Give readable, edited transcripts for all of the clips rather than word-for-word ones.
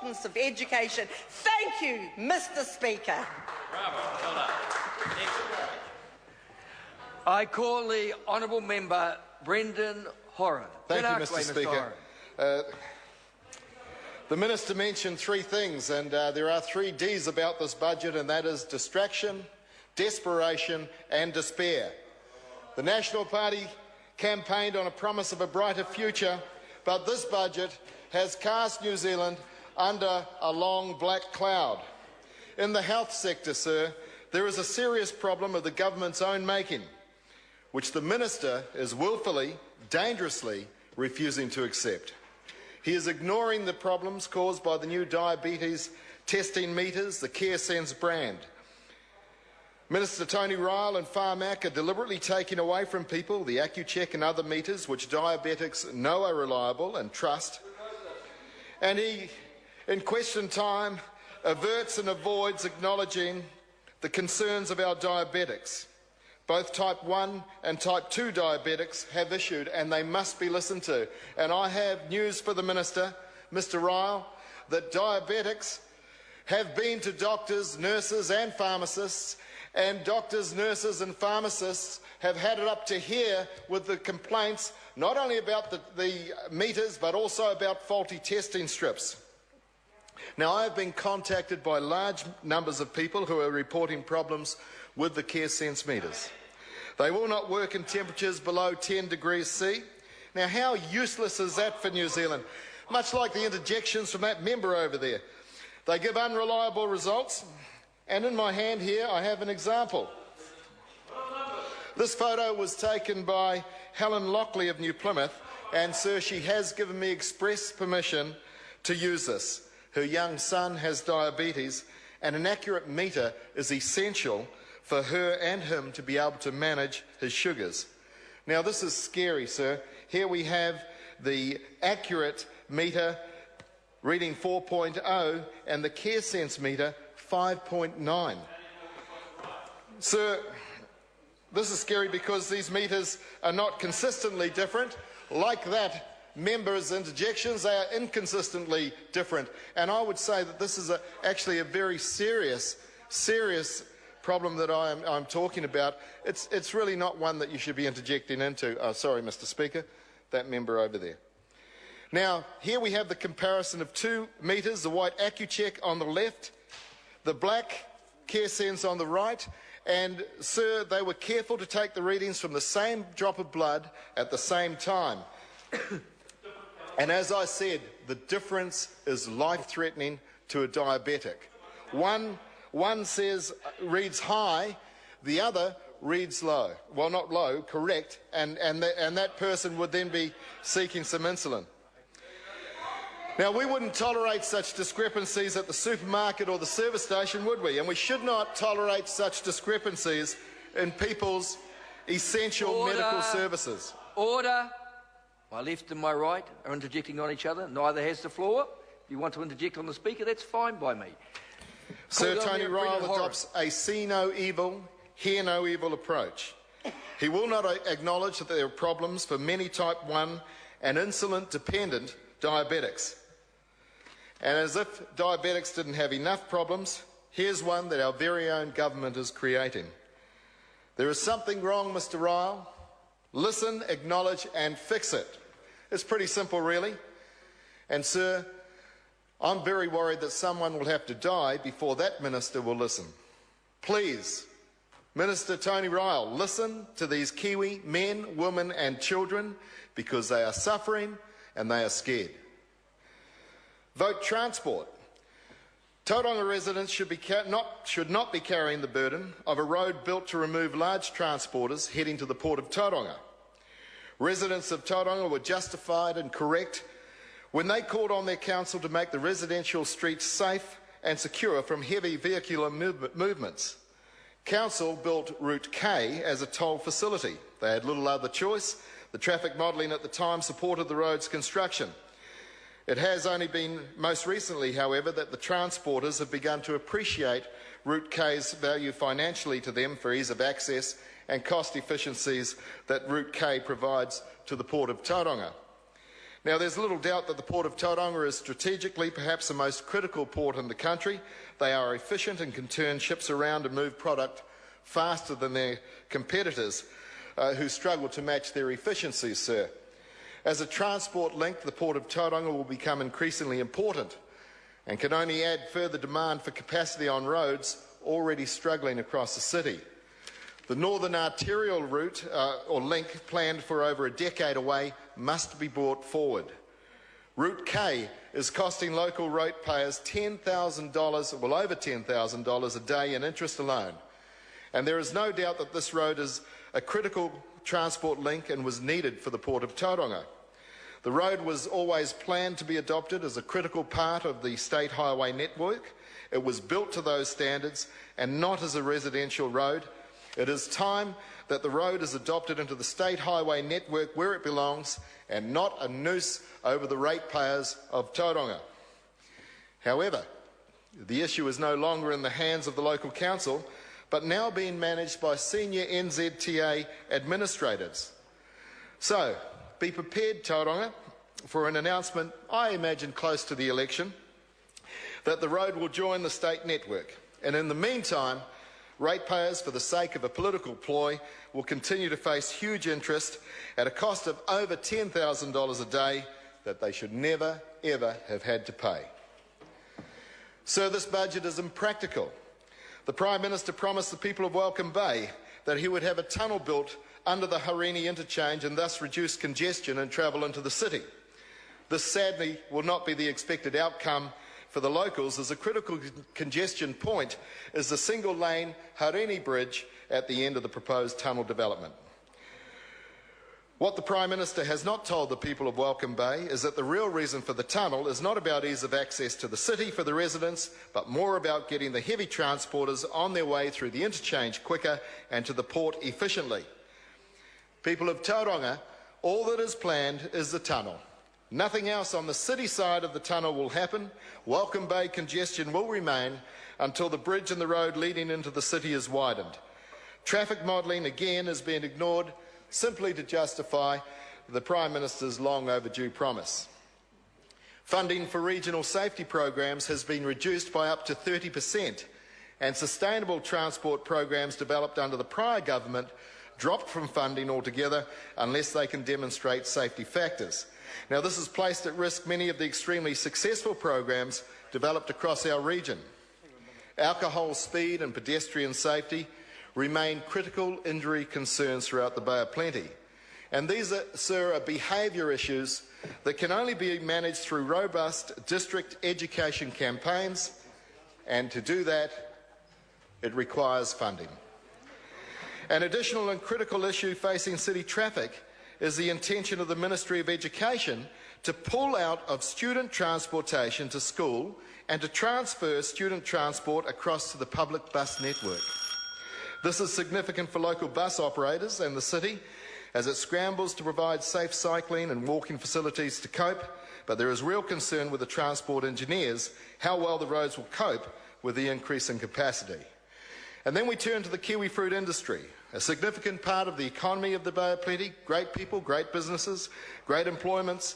importance of education. Thank you, Mr. Speaker. Bravo. Well done. Next. I call the honourable member Brendan Horan. Thank you, Mr. Speaker. The Minister mentioned three things, and there are three Ds about this budget, and that is distraction, desperation and despair. The National Party campaigned on a promise of a brighter future, but this budget has cast New Zealand under a long black cloud. In the health sector, sir, there is a serious problem of the government's own making, which the Minister is wilfully, dangerously refusing to accept. He is ignoring the problems caused by the new diabetes testing meters, the CareSense brand. Minister Tony Ryle and Pharmac are deliberately taking away from people the AccuCheck and other meters which diabetics know are reliable and trust. And he, in question time, averts and avoids acknowledging the concerns of our diabetics. Both type 1 and type 2 diabetics have issued, and they must be listened to. And I have news for the Minister, Mr. Ryle, that diabetics have been to doctors, nurses and pharmacists, and doctors, nurses and pharmacists have had it up to here with the complaints not only about the meters but also about faulty testing strips. Now, I have been contacted by large numbers of people who are reporting problems with the CareSense meters. They will not work in temperatures below 10 degrees C. Now, how useless is that for New Zealand? Much like the interjections from that member over there. They give unreliable results, and in my hand here I have an example. This photo was taken by Helen Lockley of New Plymouth, and sir, she has given me express permission to use this. Her young son has diabetes, and an accurate meter is essential for her and him to be able to manage his sugars. Now, this is scary, sir. Here we have the accurate meter reading 4.0 and the CareSense meter 5.9. Sir, this is scary because these meters are not consistently different. Like that member's interjections, they are inconsistently different. And I would say that this is actually a very serious problem that I'm talking about. It's really not one that you should be interjecting into. Oh, sorry, Mr. Speaker, that member over there. Now, here we have the comparison of two meters, the white AccuCheck on the left, the black CareSense on the right, and, sir, they were careful to take the readings from the same drop of blood at the same time. And as I said, the difference is life-threatening to a diabetic. One says reads high, the other reads low. Well, not low, correct, and that person would then be seeking some insulin. Now, we wouldn't tolerate such discrepancies at the supermarket or the service station, would we? And we should not tolerate such discrepancies in people's essential medical services. Order. My left and my right are interjecting on each other. Neither has the floor. If you want to interject on the Speaker, that's fine by me. Sir, Tony Ryle adopts a see no evil, hear no evil approach. He will not acknowledge that there are problems for many type 1 and insulin-dependent diabetics. And as if diabetics didn't have enough problems, here's one that our very own government is creating. There is something wrong, Mr. Ryle. Listen, acknowledge and fix it. It's pretty simple, really. And, sir, I'm very worried that someone will have to die before that minister will listen. Please, Minister Tony Ryle, listen to these Kiwi men, women and children because they are suffering and they are scared. Vote transport. Tauranga residents should not be carrying the burden of a road built to remove large transporters heading to the port of Tauranga. Residents of Tauranga were justified and correct when they called on their council to make the residential streets safe and secure from heavy vehicular movements. Council built Route K as a toll facility. They had little other choice. The traffic modelling at the time supported the road's construction. It has only been most recently, however, that the transporters have begun to appreciate Route K's value financially to them for ease of access and cost efficiencies that Route K provides to the Port of Tauranga. Now, there's little doubt that the Port of Tauranga is strategically perhaps the most critical port in the country. They are efficient and can turn ships around and move product faster than their competitors who struggle to match their efficiencies, sir. As a transport link, the Port of Tauranga will become increasingly important and can only add further demand for capacity on roads already struggling across the city. The Northern Arterial route or link, planned for over a decade away, must be brought forward. Route K is costing local ratepayers $10,000, well over $10,000 a day in interest alone. And there is no doubt that this road is a critical transport link and was needed for the Port of Tauranga. The road was always planned to be adopted as a critical part of the state highway network. It was built to those standards and not as a residential road. It is time that the road is adopted into the state highway network where it belongs and not a noose over the ratepayers of Tauranga. However, the issue is no longer in the hands of the local council, but now being managed by senior NZTA administrators. So, be prepared, Tauranga, for an announcement, I imagine close to the election, that the road will join the state network. And in the meantime, ratepayers, for the sake of a political ploy, will continue to face huge interest at a cost of over $10,000 a day that they should never, ever have had to pay. So this budget is impractical. The Prime Minister promised the people of Welcome Bay that he would have a tunnel built under the Harini interchange and thus reduce congestion and travel into the city. This sadly will not be the expected outcome for the locals, as a critical congestion point is the single-lane Harini Bridge at the end of the proposed tunnel development. What the Prime Minister has not told the people of Welcome Bay is that the real reason for the tunnel is not about ease of access to the city for the residents, but more about getting the heavy transporters on their way through the interchange quicker and to the port efficiently. People of Tauranga, all that is planned is the tunnel. Nothing else on the city side of the tunnel will happen. Welcome Bay congestion will remain until the bridge and the road leading into the city is widened. Traffic modelling again is being ignored simply to justify the Prime Minister's long overdue promise. Funding for regional safety programs has been reduced by up to 30%, and sustainable transport programs developed under the prior government dropped from funding altogether unless they can demonstrate safety factors. Now, this has placed at risk many of the extremely successful programs developed across our region. Alcohol, speed and pedestrian safety remain critical injury concerns throughout the Bay of Plenty. And these, sir, are behaviour issues that can only be managed through robust district education campaigns, and to do that, it requires funding. An additional and critical issue facing city traffic is the intention of the Ministry of Education to pull out of student transportation to school and to transfer student transport across to the public bus network. This is significant for local bus operators and the city as it scrambles to provide safe cycling and walking facilities to cope, but there is real concern with the transport engineers how well the roads will cope with the increase in capacity. And then we turn to the kiwi fruit industry, a significant part of the economy of the Bay of Plenty, great people, great businesses, great employments,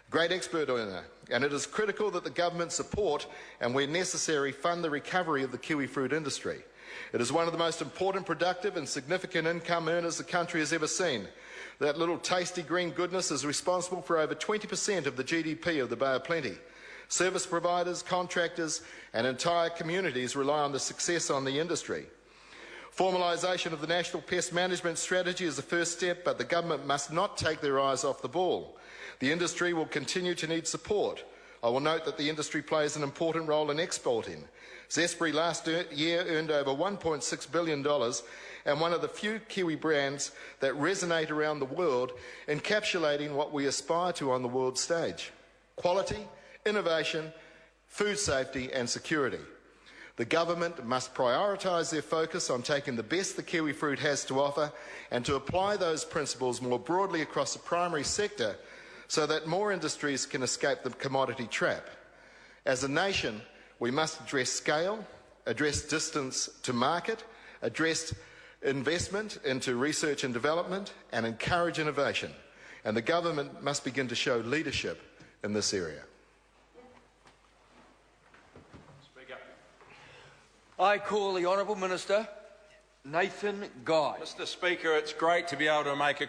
great export earner. And it is critical that the government support and, where necessary, fund the recovery of the kiwi fruit industry. It is one of the most important, productive and significant income earners the country has ever seen. That little tasty green goodness is responsible for over 20% of the GDP of the Bay of Plenty. Service providers, contractors and entire communities rely on the success on the industry. Formalisation of the National Pest Management Strategy is the first step, but the government must not take their eyes off the ball. The industry will continue to need support. I will note that the industry plays an important role in exporting. Zespri last year earned over $1.6 billion and one of the few Kiwi brands that resonate around the world, encapsulating what we aspire to on the world stage: quality, innovation, food safety and security. The government must prioritise their focus on taking the best the kiwi fruit has to offer and to apply those principles more broadly across the primary sector so that more industries can escape the commodity trap. As a nation, we must address scale, address distance to market, address investment into research and development, and encourage innovation. and the government must begin to show leadership in this area. Speaker. I call the Honourable Minister Nathan Guy. Mr. Speaker, it's great to be able to make a